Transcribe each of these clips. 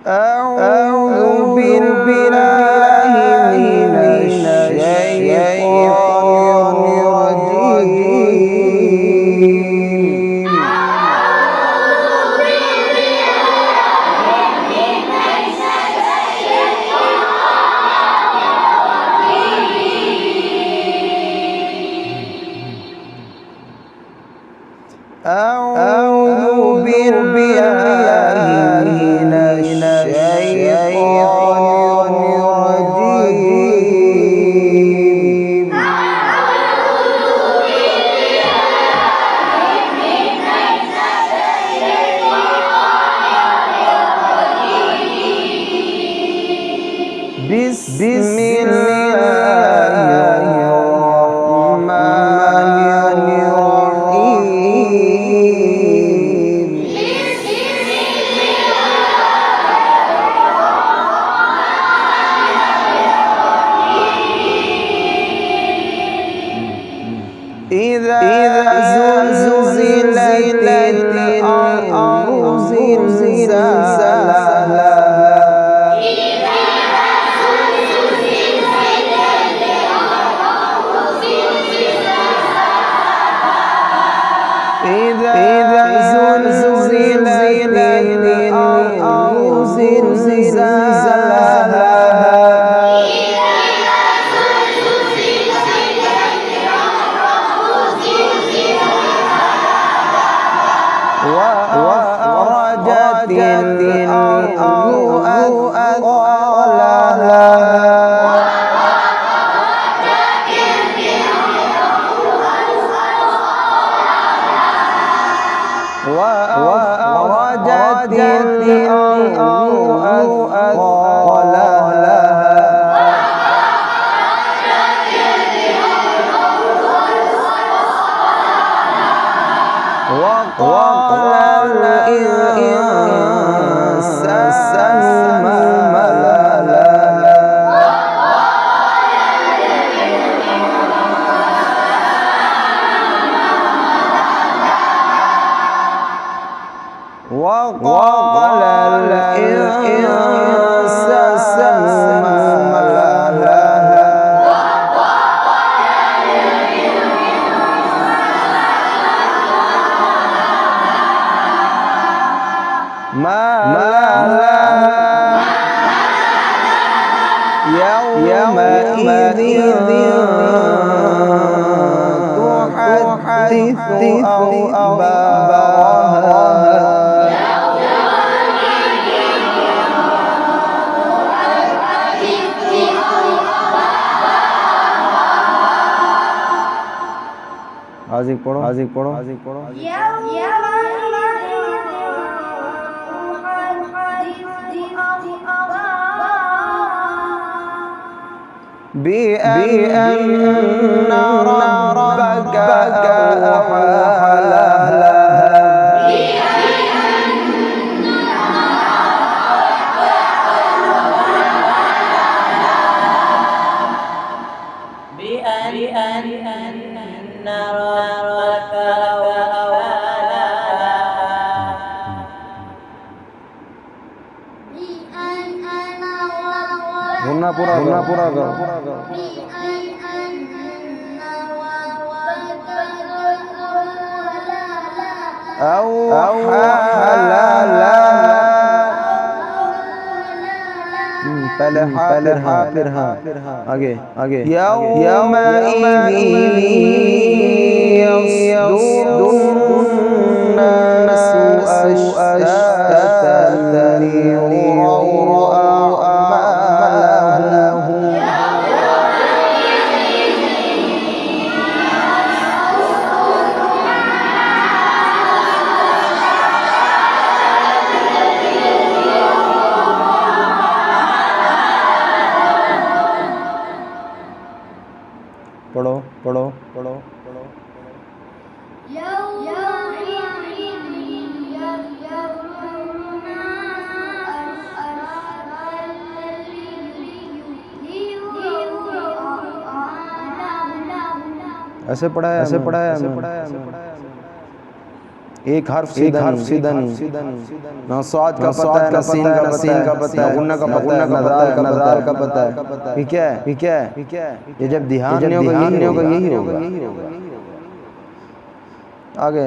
أعوذ بالله من الشيطان الرجيم. أعوذ بالله من الشيطان الرجيم. بسم الله الرحمن الرحيم. إذا زلزلت الأرض زلزالها إذا زلزلت الأرض زلزالها وأخرجت الأرض أثقالها وأخرجت الأرض أثقالها وقال الإنسان ما لها وقال الإنسان ما لها ما لها يومئذ تحدث أخبارها आज़िक पढ़ो بأن ربك أوحى لها गुन्ना पूरा करो पहले फिर हाँ आगे यौमइज़ यस्दुन्नासु अश्तातन लियुरौ अअमालहुम पढ़ो ऐसे पढ़ाया एक हर्फ सीधा नहीं। ना स्वाद का पता है, ना सीन का पता है, गुन्ना का पता है, ना दाल का पता है। ये क्या है? ये जब ध्यान नहीं होगा यही होगा। आगे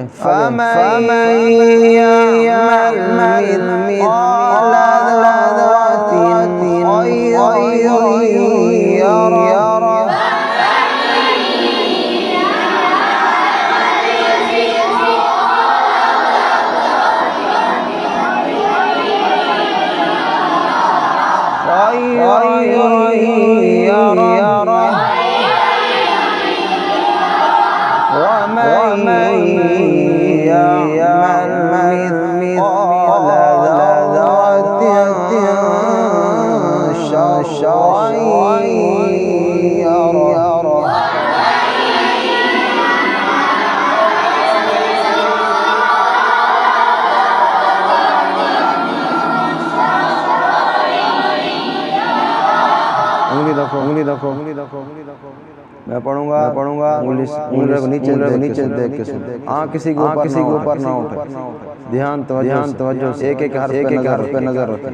उंगली देखो। मैं पढ़ूंगा उंगली को नीचे देख के सुन। किसी के ऊपर ना उठे। ध्यान तवज्जो एक एक हर्फ पे नजर रखे।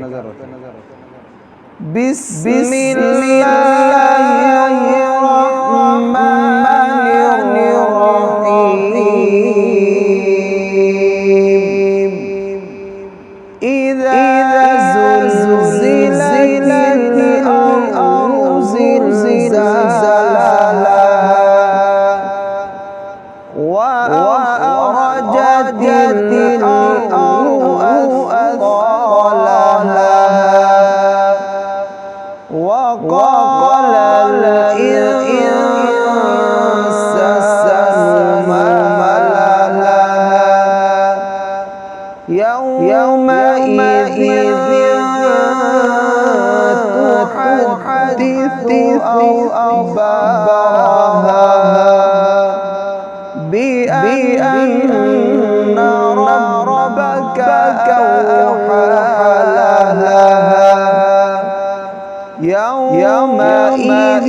بأن ربك أوحى لها يومئذ